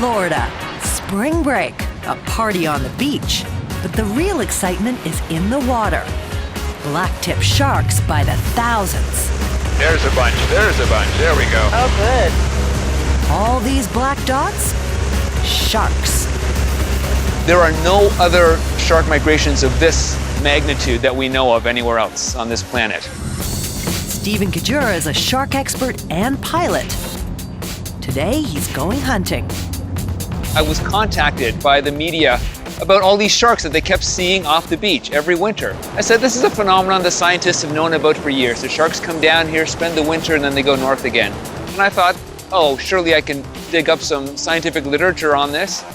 Florida. Spring break, a party on the beach. But the real excitement is in the water. Blacktip sharks by the thousands. There's a bunch, there we go. Oh, good. All these black dots? Sharks. There are no other shark migrations of this magnitude that we know of anywhere else on this planet. Stephen Kajura is a shark expert and pilot. Today, he's going hunting. I was contacted by the media about all these sharks that they kept seeing off the beach every winter. I said, this is a phenomenon the scientists have known about for years. The sharks come down here, spend the winter, and then they go north again. And I thought, oh, surely I can dig up some scientific literature on this.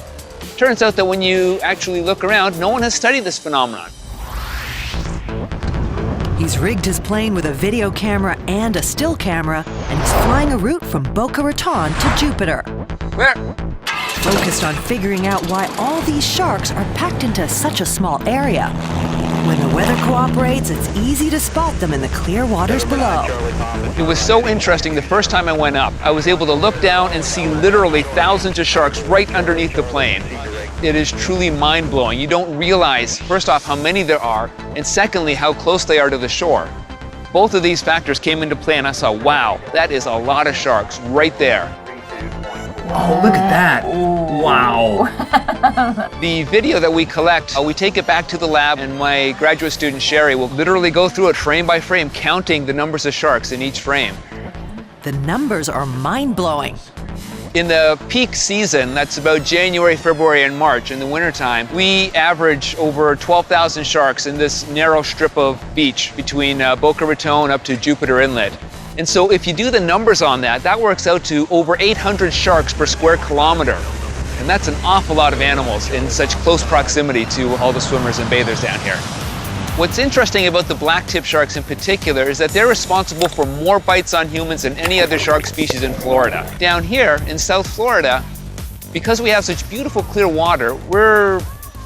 Turns out that when you actually look around, no one has studied this phenomenon. He's rigged his plane with a video camera and a still camera, and he's flying a route from Boca Raton to Jupiter. Where? Focused on figuring out why all these sharks are packed into such a small area. When the weather cooperates, it's easy to spot them in the clear waters below. It was so interesting the first time I went up. I was able to look down and see literally thousands of sharks right underneath the plane. It is truly mind-blowing. You don't realize, first off, how many there are, and secondly, how close they are to the shore. Both of these factors came into play, and I saw, wow, that is a lot of sharks right there. Oh, look at that. Wow. The video that we collect, we take it back to the lab, and my graduate student, Sherry, will literally go through it frame by frame, counting the numbers of sharks in each frame. The numbers are mind-blowing. In the peak season, that's about January, February, and March, in the wintertime, we average over 12,000 sharks in this narrow strip of beach between Boca Raton up to Jupiter Inlet. And so if you do the numbers on that, that works out to over 800 sharks per square kilometer. And that's an awful lot of animals in such close proximity to all the swimmers and bathers down here. What's interesting about the blacktip sharks in particular is that they're responsible for more bites on humans than any other shark species in Florida. Down here in South Florida, because we have such beautiful clear water, we're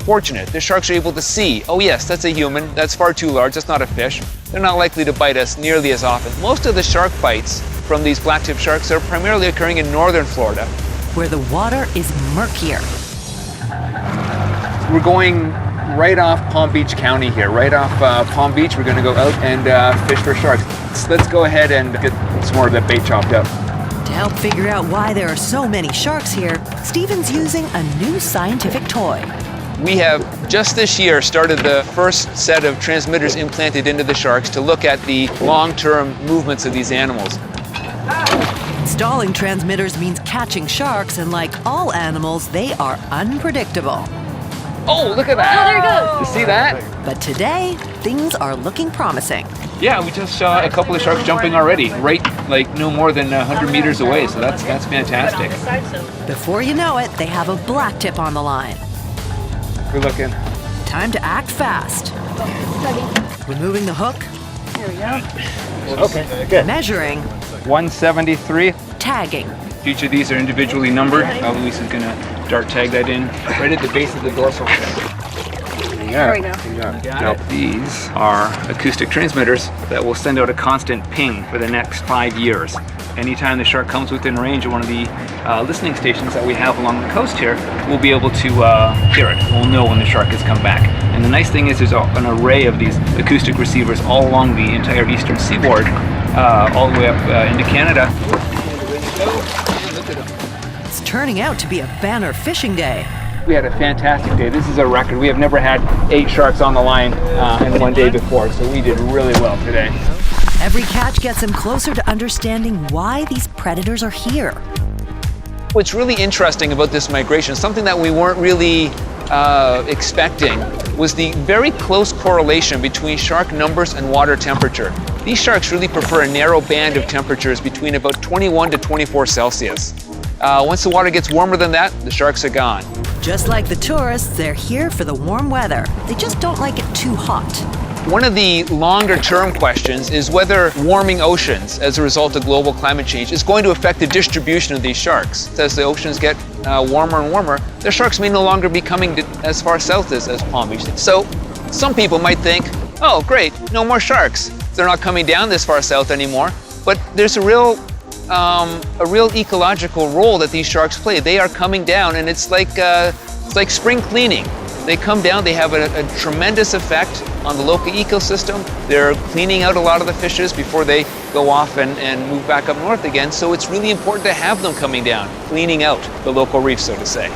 fortunate. The sharks are able to see, oh yes, that's a human, that's far too large, that's not a fish. They're not likely to bite us nearly as often. Most of the shark bites from these blacktip sharks are primarily occurring in northern Florida, where the water is murkier. We're going right off Palm Beach County here, right off Palm Beach. We're going to go out and fish for sharks. So let's go ahead and get some more of that bait chopped up. To help figure out why there are so many sharks here, Stephen's using a new scientific toy. We have just this year started the first set of transmitters implanted into the sharks to look at the long-term movements of these animals. Installing transmitters means catching sharks, and like all animals, they are unpredictable. Oh, look at that! Oh, there it goes! You see that? But today, things are looking promising. Yeah, we just saw a couple of sharks jumping already, right like no more than 100 meters away, so that's fantastic. Before you know it, they have a blacktip on the line. We're looking. Time to act fast. Removing the hook. Here we go. Okay, good. Measuring. 173. Tagging. Each of these are individually numbered. Luis is going to dart tag that in right at the base of the dorsal fin. There we go. Now, these are acoustic transmitters that will send out a constant ping for the next 5 years. Anytime the shark comes within range of one of the listening stations that we have along the coast here, we'll be able to hear it. We'll know when the shark has come back. And the nice thing is there's an array of these acoustic receivers all along the entire eastern seaboard, all the way up into Canada. It's turning out to be a banner fishing day. We had a fantastic day. This is a record. We have never had 8 sharks on the line in one day before, so we did really well today. Every catch gets him closer to understanding why these predators are here. What's really interesting about this migration, something that we weren't really expecting, was the very close correlation between shark numbers and water temperature. These sharks really prefer a narrow band of temperatures between about 21 to 24 Celsius. Once the water gets warmer than that, the sharks are gone. Just like the tourists, they're here for the warm weather. They just don't like it too hot. One of the longer-term questions is whether warming oceans as a result of global climate change is going to affect the distribution of these sharks. As the oceans get warmer and warmer, the sharks may no longer be coming as far south as Palm Beach. So some people might think, oh great, no more sharks. They're not coming down this far south anymore. But there's a real a real ecological role that these sharks play. They are coming down, and it's like spring cleaning. They come down, they have a tremendous effect on the local ecosystem. They're cleaning out a lot of the fishes before they go off and move back up north again. So it's really important to have them coming down, cleaning out the local reef, so to say.